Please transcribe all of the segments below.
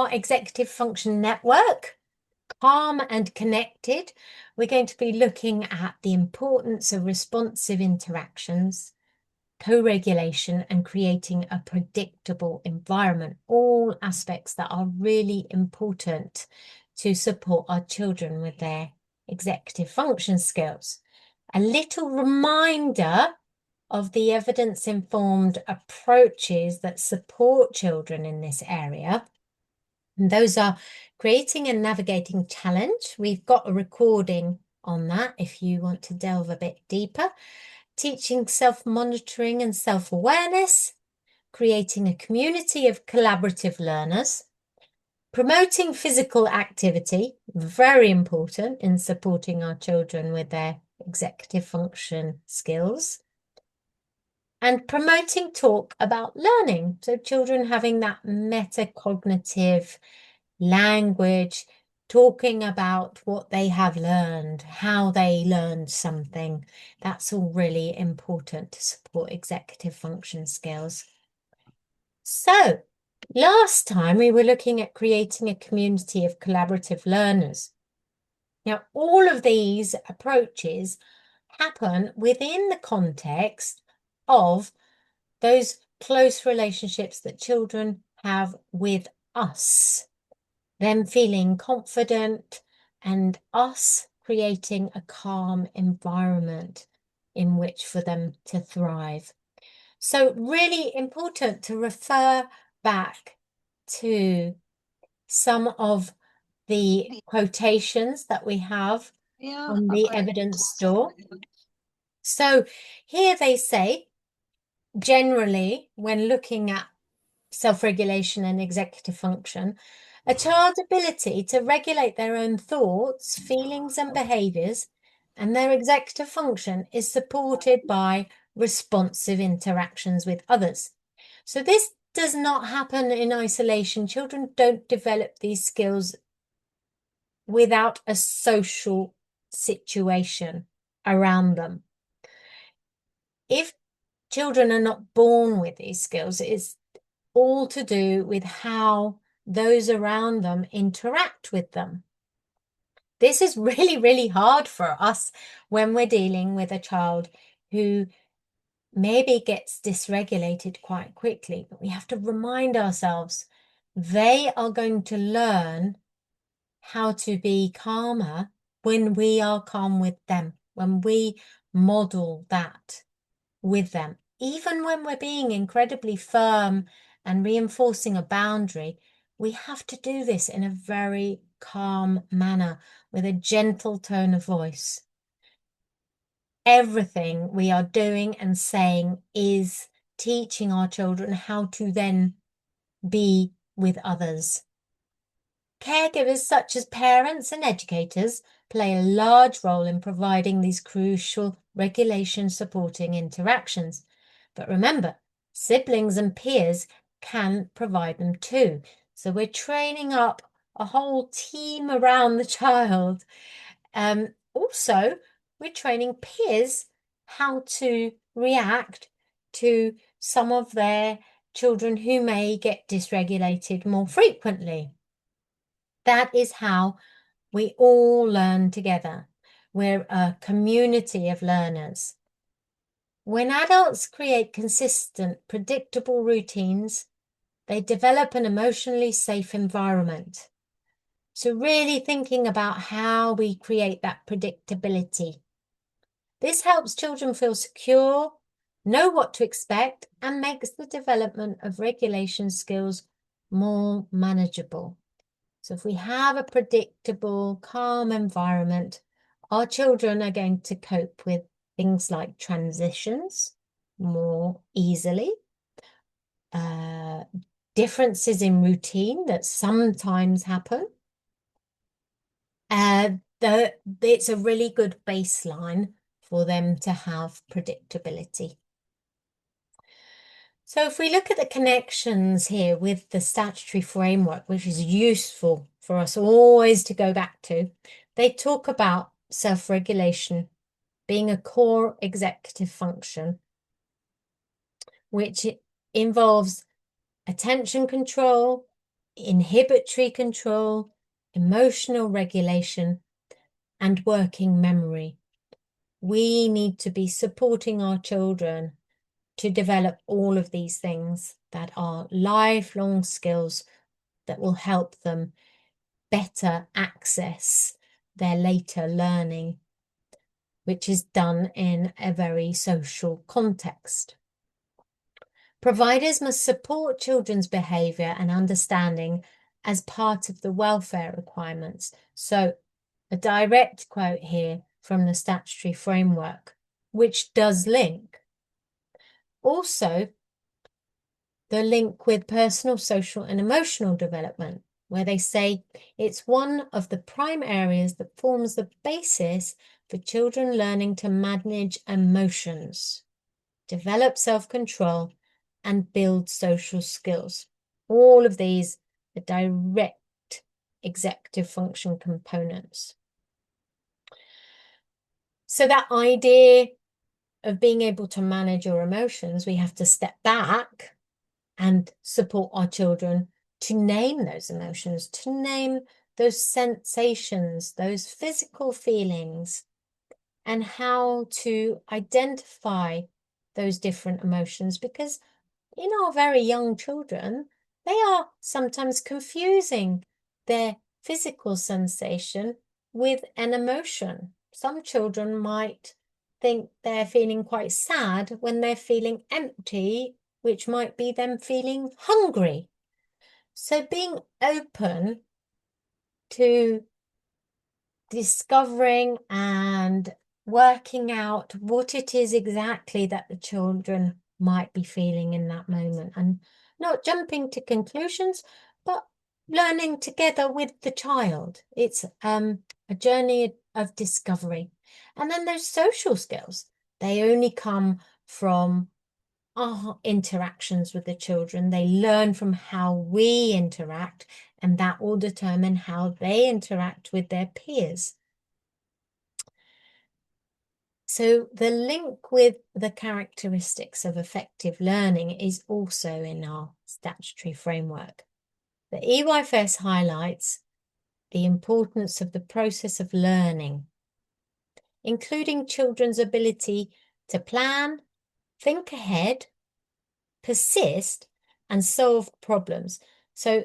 our executive function network, Calm and Connected, we're going to be looking at the importance of responsive interactions, co-regulation, and creating a predictable environment, all aspects that are really important to support our children with their executive function skills. A little reminder of the evidence-informed approaches that support children in this area. And those are creating and navigating challenge. We've got a recording on that if you want to delve a bit deeper. Teaching self-monitoring and self-awareness, creating a community of collaborative learners, promoting physical activity, very important in supporting our children with their executive function skills, and promoting talk about learning. So children having that metacognitive language, talking about what they have learned, how they learned something. That's all really important to support executive function skills. So last time we were looking at creating a community of collaborative learners. Now, all of these approaches happen within the context of those close relationships that children have with us, them feeling confident and us creating a calm environment in which for them to thrive. So really important to refer back to some of the quotations that we have on the evidence store. So here they say, generally, when looking at self-regulation and executive function, a child's ability to regulate their own thoughts, feelings, and behaviours, and their executive function is supported by responsive interactions with others. So this does not happen in isolation. Children don't develop these skills without a social situation around them. If children are not born with these skills, it's all to do with how those around them interact with them. This is really, really hard for us when we're dealing with a child who maybe gets dysregulated quite quickly, but we have to remind ourselves they are going to learn how to be calmer when we are calm with them, when we model that with them. Even when we're being incredibly firm and reinforcing a boundary, we have to do this in a very calm manner with a gentle tone of voice. Everything we are doing and saying is teaching our children how to then be with others. Caregivers such as parents and educators play a large role in providing these crucial regulation supporting interactions. But remember, siblings and peers can provide them too. So we're training up a whole team around the child. Also, we're training peers how to react to some of their children who may get dysregulated more frequently. That is how we all learn together. We're a community of learners. When adults create consistent, predictable routines, they develop an emotionally safe environment. So really thinking about how we create that predictability. This helps children feel secure, know what to expect, and makes the development of regulation skills more manageable. So if we have a predictable, calm environment, our children are going to cope with things like transitions more easily, differences in routine that sometimes happen. It's a really good baseline for them to have predictability. So if we look at the connections here with the statutory framework, which is useful for us always to go back to, they talk about self-regulation being a core executive function, which involves attention control, inhibitory control, emotional regulation, and working memory. We need to be supporting our children to develop all of these things that are lifelong skills that will help them better access their later learning, which is done in a very social context. Providers must support children's behaviour and understanding as part of the welfare requirements. So a direct quote here from the statutory framework, which does link. Also, the link with personal, social and emotional development, where they say it's one of the prime areas that forms the basis for children learning to manage emotions, develop self-control and build social skills. All of these are direct executive function components. So that idea of being able to manage your emotions, we have to step back and support our children to name those emotions, to name those sensations, those physical feelings, and how to identify those different emotions, because in our very young children, they are sometimes confusing their physical sensation with an emotion. Some children might think they're feeling quite sad when they're feeling empty, which might be them feeling hungry. So being open to discovering and working out what it is exactly that the children might be feeling in that moment, and not jumping to conclusions, but learning together with the child. It's a journey of discovery. And then there's social skills. They only come from our interactions with the children. They learn from how we interact, and that will determine how they interact with their peers. So the link with the characteristics of effective learning is also in our statutory framework. The EYFS highlights the importance of the process of learning, including children's ability to plan, think ahead, persist, and solve problems. So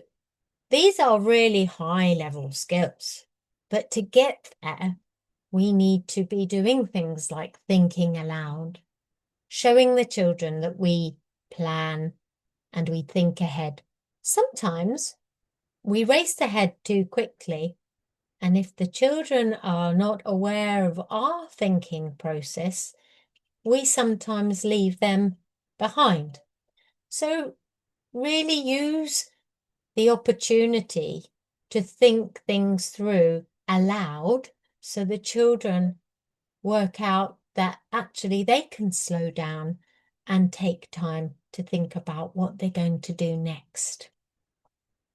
these are really high-level skills, but to get there, we need to be doing things like thinking aloud, showing the children that we plan and we think ahead. Sometimes we race ahead too quickly, and if the children are not aware of our thinking process, we sometimes leave them behind. So really use the opportunity to think things through aloud, so the children work out that actually they can slow down and take time to think about what they're going to do next.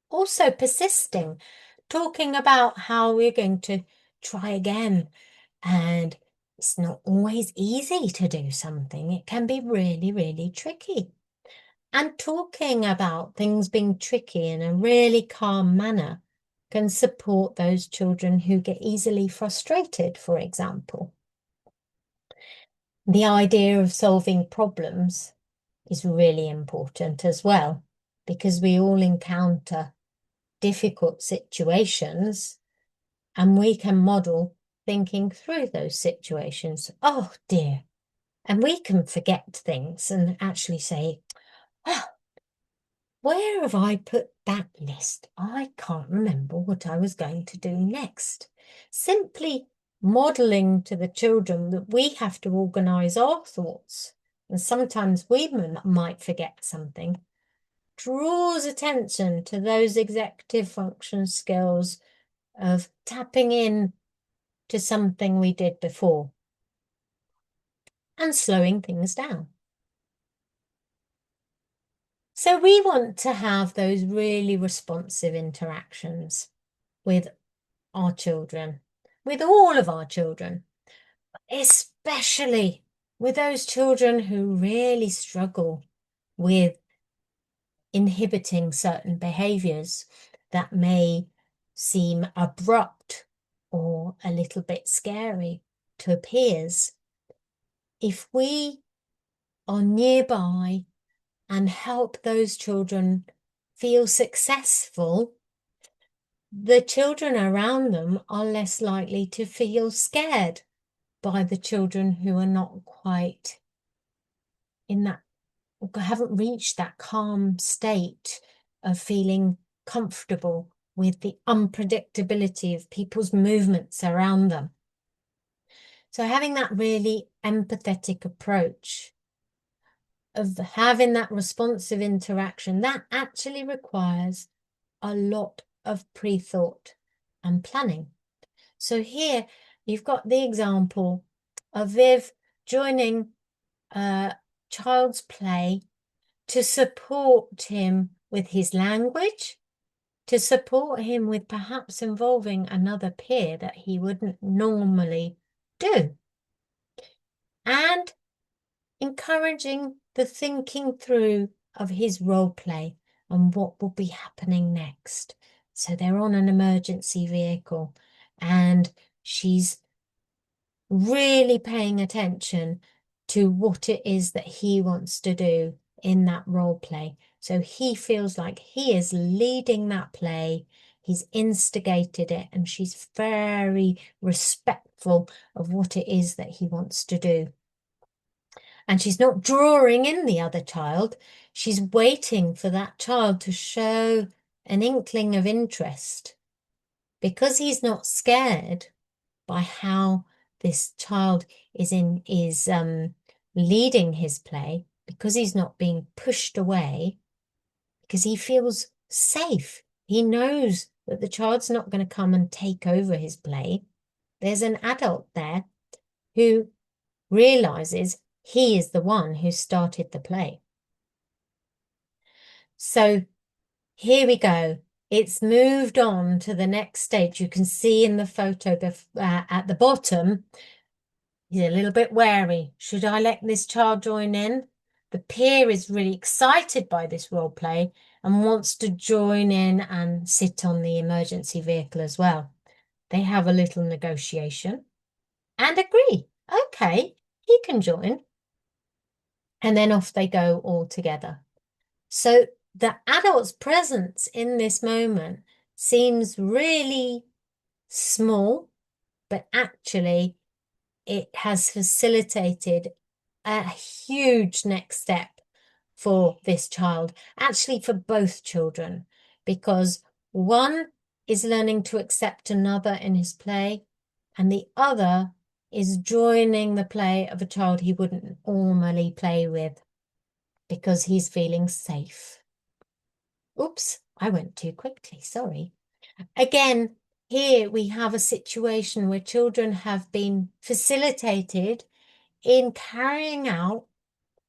Also persisting, talking about how we're going to try again. And it's not always easy to do something. It can be really, really tricky. And talking about things being tricky in a really calm manner can support those children who get easily frustrated, for example. The idea of solving problems is really important as well, because we all encounter difficult situations and we can model thinking through those situations. Oh dear. And we can forget things and actually say, oh, where have I put that list? I can't remember what I was going to do next. Simply modelling to the children that we have to organise our thoughts, and sometimes we might forget something, draws attention to those executive function skills of tapping in to something we did before and slowing things down. So we want to have those really responsive interactions with our children, with all of our children, especially with those children who really struggle with inhibiting certain behaviours. that may seem abrupt or a little bit scary to peers. If we are nearby and help those children feel successful, the children around them are less likely to feel scared by the children who are not quite in that, haven't reached that calm state of feeling comfortable with the unpredictability of people's movements around them. So having that really empathetic approach of having that responsive interaction, that actually requires a lot of pre-thought and planning. So here you've got the example of Viv joining child's play to support him with his language, to support him with perhaps involving another peer that he wouldn't normally do, and encouraging the thinking through of his role play and what will be happening next. So they're on an emergency vehicle and she's really paying attention to what it is that he wants to do in that role play. So he feels like he is leading that play, he's instigated it, and she's very respectful of what it is that he wants to do. And she's not drawing in the other child, she's waiting for that child to show an inkling of interest. Because he's not scared by how this child is leading his play, because he's not being pushed away, because he feels safe. He knows that the child's not going to come and take over his play. There's an adult there who realizes he is the one who started the play. So here we go. It's moved on to the next stage. You can see in the photo at the bottom, he's a little bit wary. Should I let this child join in? The peer is really excited by this role play and wants to join in and sit on the emergency vehicle as well. They have a little negotiation and agree. Okay, he can join. And then off they go all together. So the adult's presence in this moment seems really small, but actually it has facilitated a huge next step for this child, actually for both children, because one is learning to accept another in his play, and the other is joining the play of a child he wouldn't normally play with because he's feeling safe. Oops, I went too quickly, sorry. Again, here we have a situation where children have been facilitated in carrying out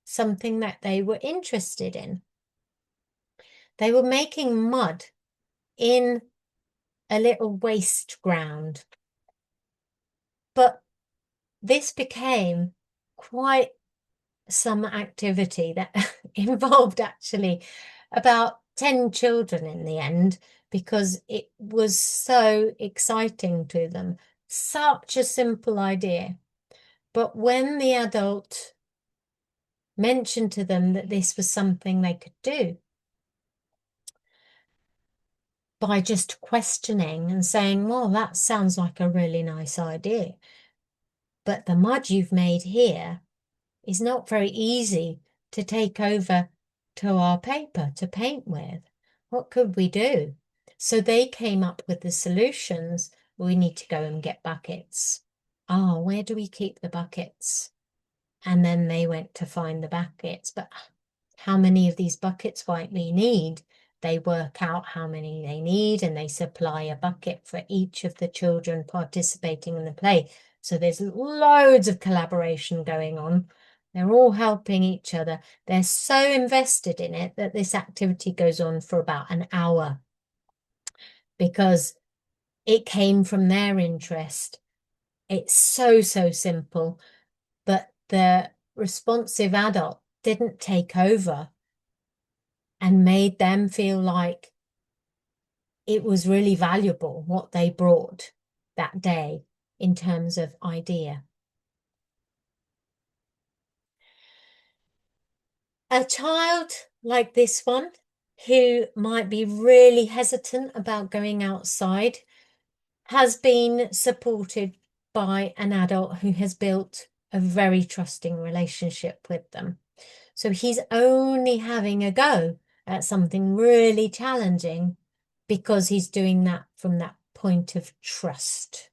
something that they were interested in. They were making mud in a little waste ground. But this became quite some activity that involved actually about 10 children in the end, because it was so exciting to them. Such a simple idea. But when the adult mentioned to them that this was something they could do, by just questioning and saying, well, that sounds like a really nice idea, but the mud you've made here is not very easy to take over to our paper to paint with. What could we do? So they came up with the solutions. We need to go and get buckets. Oh, where do we keep the buckets? And then they went to find the buckets. But how many of these buckets might we need? They work out how many they need and they supply a bucket for each of the children participating in the play. So there's loads of collaboration going on. They're all helping each other. They're so invested in it that this activity goes on for about an hour because it came from their interest. It's so simple, but the responsive adult didn't take over and made them feel like it was really valuable what they brought that day in terms of idea. A child like this one, who might be really hesitant about going outside, has been supported by an adult who has built a very trusting relationship with them. So he's only having a go at something really challenging because he's doing that from that point of trust.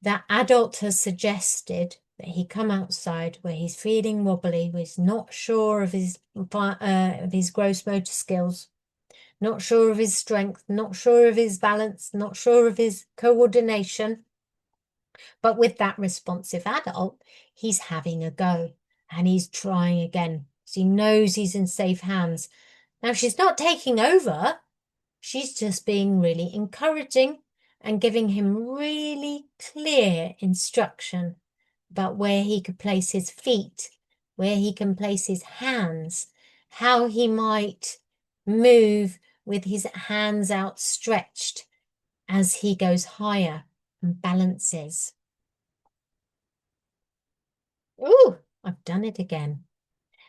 That adult has suggested that he come outside where he's feeling wobbly, where he's not sure of his gross motor skills, not sure of his strength, not sure of his balance, not sure of his coordination. But with that responsive adult, he's having a go and he's trying again. So he knows he's in safe hands. Now, she's not taking over. She's just being really encouraging and giving him really clear instruction about where he could place his feet, where he can place his hands, how he might move with his hands outstretched as he goes higher and balances. Ooh, I've done it again.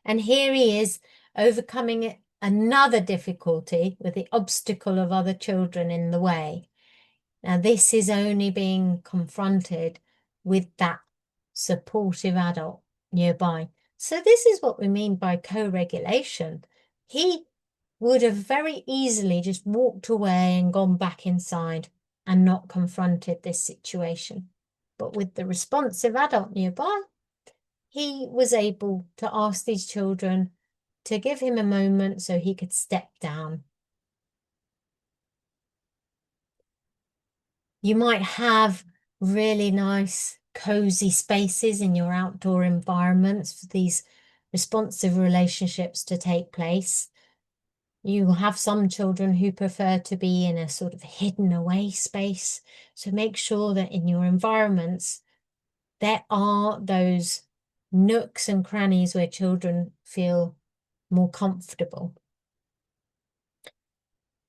And here he is overcoming another difficulty with the obstacle of other children in the way. Now, this is only being confronted with that supportive adult nearby. So this is what we mean by co-regulation. He would have very easily just walked away and gone back inside and not confronted this situation. But with the responsive adult nearby, he was able to ask these children to give him a moment so he could step down. You might have really nice, cozy spaces in your outdoor environments for these responsive relationships to take place. You have some children who prefer to be in a sort of hidden away space. So make sure that in your environments, there are those nooks and crannies where children feel more comfortable.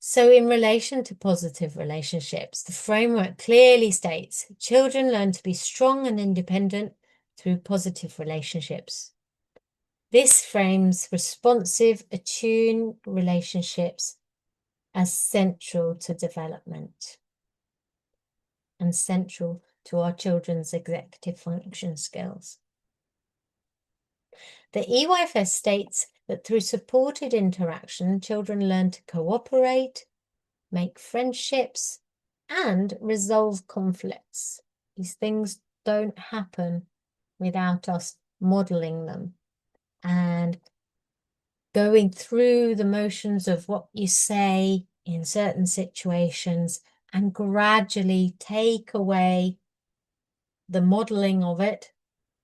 So in relation to positive relationships, the framework clearly states children learn to be strong and independent through positive relationships. This frames responsive, attuned relationships as central to development and central to our children's executive function skills. The EYFS states that through supported interaction, children learn to cooperate, make friendships, and resolve conflicts. These things don't happen without us modeling them and going through the motions of what you say in certain situations and gradually take away the modeling of it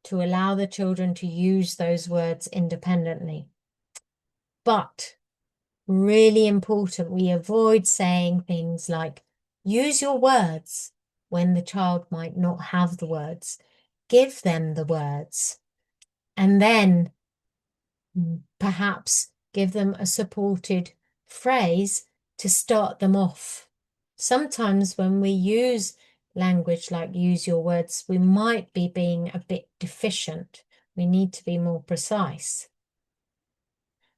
to allow the children to use those words independently. But really important, we avoid saying things like, use your words, when the child might not have the words. Give them the words. And then perhaps give them a supported phrase to start them off. Sometimes when we use language like use your words, we might be being a bit deficient. We need to be more precise.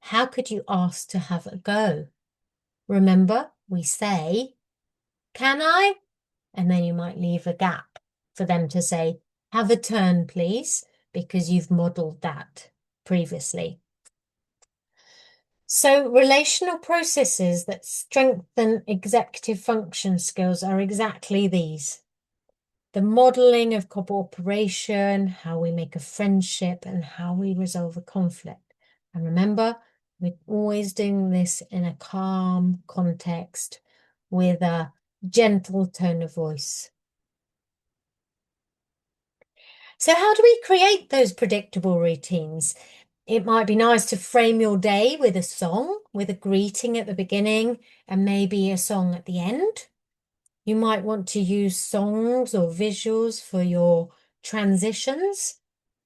How could you ask to have a go? Remember, we say, can I? And then you might leave a gap for them to say, have a turn, please, because you've modeled that previously. So relational processes that strengthen executive function skills are exactly these. The modeling of cooperation, how we make a friendship, and how we resolve a conflict. And remember, we're always doing this in a calm context with a gentle tone of voice. So how do we create those predictable routines? It might be nice to frame your day with a song, with a greeting at the beginning and maybe a song at the end. You might want to use songs or visuals for your transitions.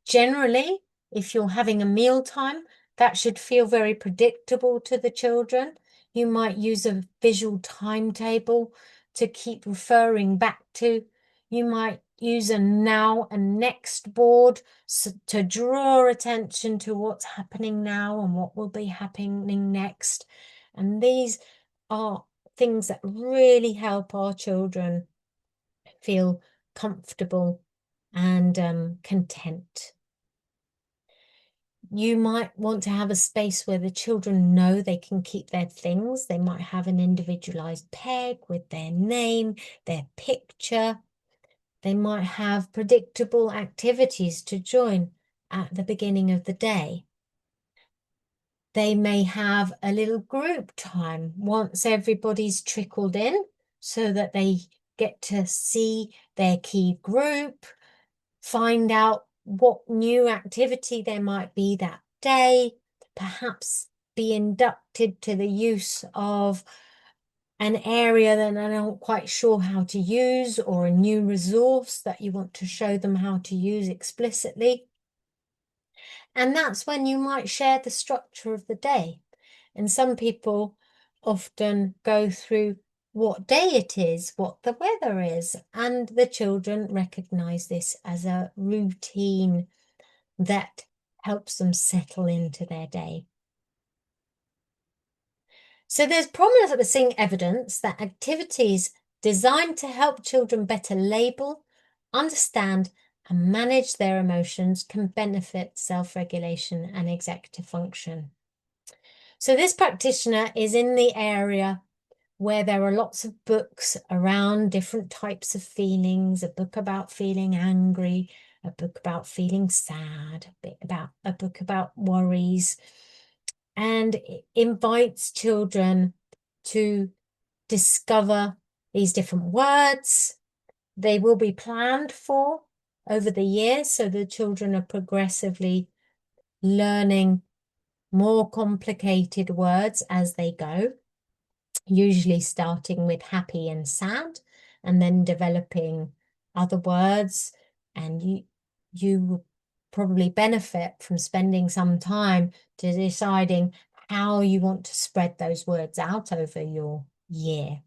Generally, if you're having a mealtime, that should feel very predictable to the children. You might use a visual timetable to keep referring back to. You might use a now and next board to draw attention to what's happening now and what will be happening next. And these are things that really help our children feel comfortable and content. You might want to have a space where the children know they can keep their things. They might have an individualized peg with their name, their picture. They might have predictable activities to join at the beginning of the day. They may have a little group time once everybody's trickled in so that they get to see their key group, find out what new activity there might be that day, perhaps be inducted to the use of an area that they're not quite sure how to use, or a new resource that you want to show them how to use explicitly. And that's when you might share the structure of the day. And some people often go through what day it is, what the weather is, and the children recognize this as a routine that helps them settle into their day. So there's promising evidence that activities designed to help children better label, understand, and manage their emotions can benefit self-regulation and executive function. So this practitioner is in the area where there are lots of books around different types of feelings, a book about feeling angry, a book about feeling sad, a book about worries, and it invites children to discover these different words. They will be planned for over the years, so the children are progressively learning more complicated words as they go, usually starting with happy and sad, and then developing other words. And you will probably benefit from spending some time to deciding how you want to spread those words out over your year.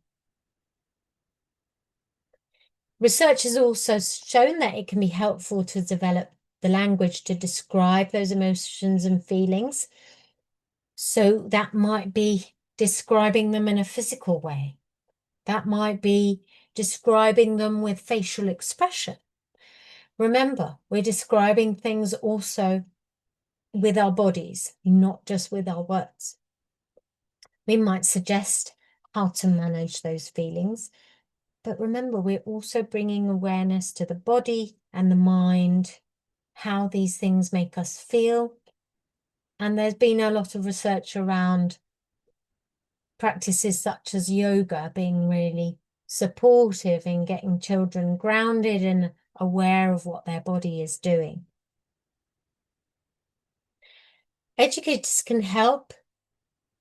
Research has also shown that it can be helpful to develop the language to describe those emotions and feelings. So that might be describing them in a physical way. That might be describing them with facial expression. Remember, we're describing things also with our bodies, not just with our words. We might suggest how to manage those feelings, but remember, we're also bringing awareness to the body and the mind, how these things make us feel. And there's been a lot of research around practices such as yoga being really supportive in getting children grounded and aware of what their body is doing. Educators can help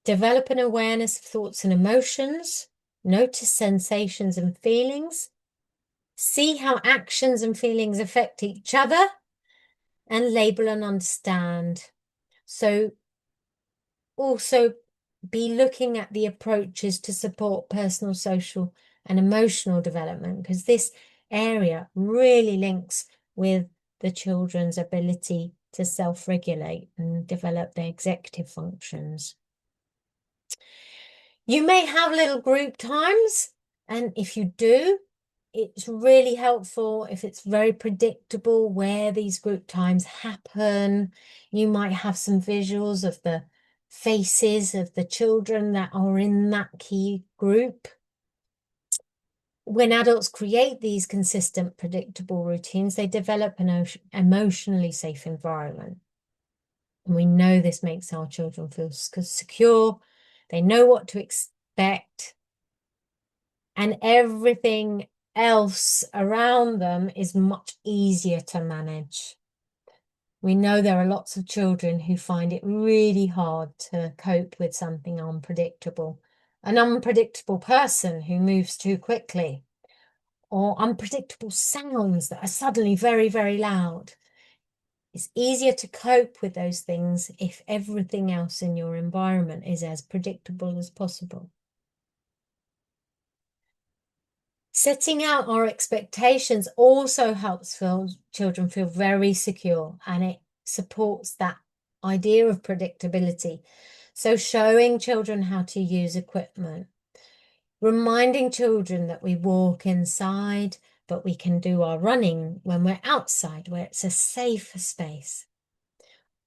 develop an awareness of thoughts and emotions, notice sensations and feelings, see how actions and feelings affect each other, and label and understand. So also be looking at the approaches to support personal, social, and emotional development, because this area really links with the children's ability to self-regulate and develop their executive functions. You may have little group times, and if you do, it's really helpful if it's very predictable where these group times happen. You might have some visuals of the faces of the children that are in that key group. When adults create these consistent, predictable routines, they develop an emotionally safe environment. And we know this makes our children feel secure. They know what to expect. And everything else around them is much easier to manage. We know there are lots of children who find it really hard to cope with something unpredictable. An unpredictable person who moves too quickly, or unpredictable sounds that are suddenly very, very loud. It's easier to cope with those things if everything else in your environment is as predictable as possible. Setting out our expectations also helps children feel very secure, and it supports that idea of predictability. So showing children how to use equipment, reminding children that we walk inside, but we can do our running when we're outside, where it's a safe space.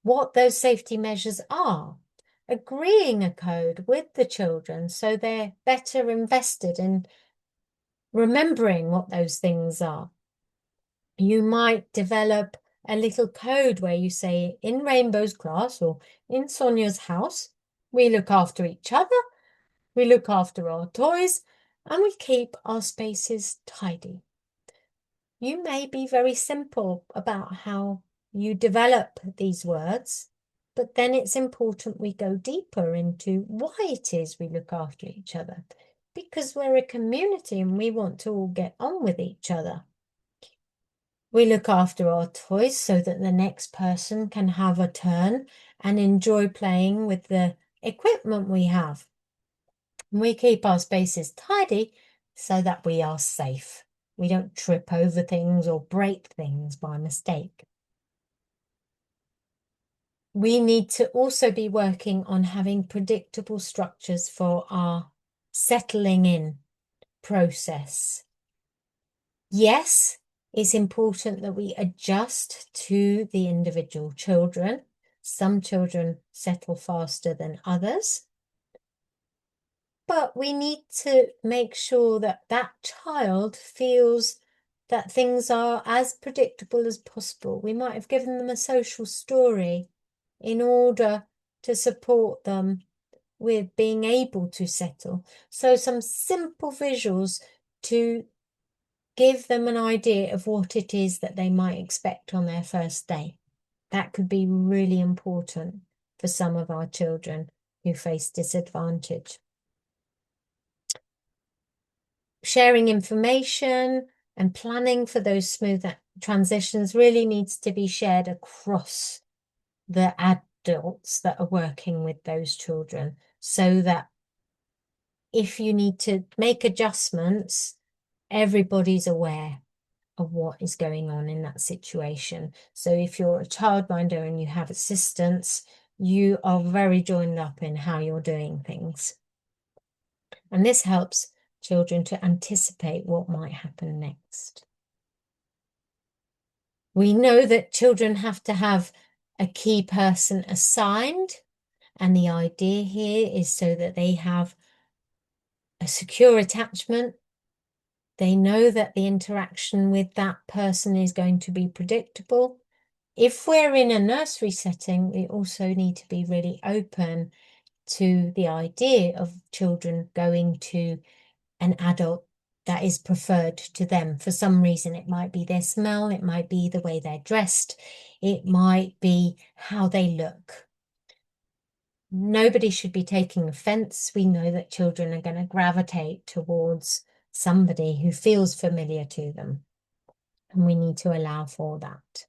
What those safety measures are, agreeing a code with the children so they're better invested in remembering what those things are. You might develop a little code where you say, in Rainbow's class or in Sonia's house, we look after each other, we look after our toys, and we keep our spaces tidy. You may be very simple about how you develop these words, but then it's important we go deeper into why it is we look after each other, because we're a community and we want to all get on with each other. We look after our toys so that the next person can have a turn and enjoy playing with the equipment we have. We keep our spaces tidy so that we are safe. We don't trip over things or break things by mistake. We need to also be working on having predictable structures for our settling in process. Yes, it's important that we adjust to the individual children. Some children settle faster than others. But we need to make sure that that child feels that things are as predictable as possible. We might have given them a social story in order to support them with being able to settle. So some simple visuals to give them an idea of what it is that they might expect on their first day. That could be really important for some of our children who face disadvantage. Sharing information and planning for those smooth transitions really needs to be shared across the adults that are working with those children, so that if you need to make adjustments, everybody's aware of what is going on in that situation. So if you're a childminder and you have assistants, you are very joined up in how you're doing things. And this helps children to anticipate what might happen next. We know that children have to have a key person assigned, and the idea here is so that they have a secure attachment. They know that the interaction with that person is going to be predictable. If we're in a nursery setting, we also need to be really open to the idea of children going to an adult that is preferred to them. For some reason, it might be their smell, it might be the way they're dressed, it might be how they look. Nobody should be taking offense. We know that children are going to gravitate towards somebody who feels familiar to them, and we need to allow for that.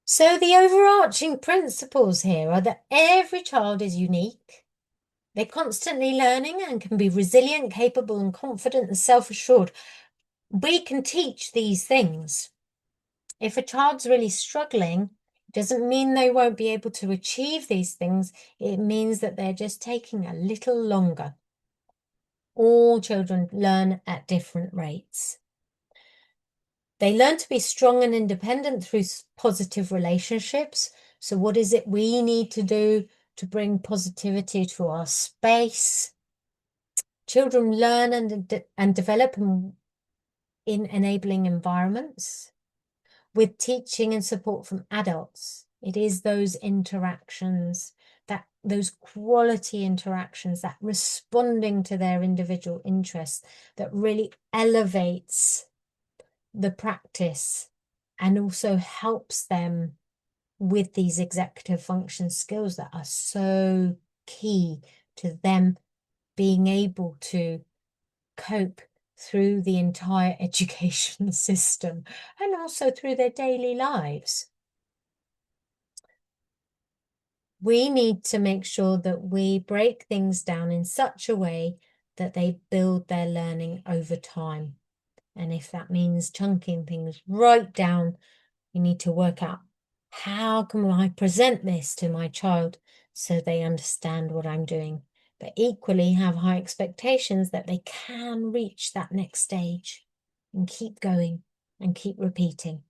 So the overarching principles here are that every child is unique. They're constantly learning and can be resilient, capable, and confident and self-assured. We can teach these things. If a child's really struggling, it doesn't mean they won't be able to achieve these things. It means that they're just taking a little longer. All children learn at different rates. They learn to be strong and independent through positive relationships. So what is it we need to do to bring positivity to our space? Children learn and develop in enabling environments with teaching and support from adults. It is those interactions, those quality interactions, that responding to their individual interests, that really elevates the practice and also helps them with these executive function skills that are so key to them being able to cope through the entire education system and also through their daily lives. we need to make sure that we break things down in such a way that they build their learning over time. And if that means chunking things right down, you need to work out, how can I present this to my child so they understand what I'm doing, but equally have high expectations that they can reach that next stage and keep going and keep repeating.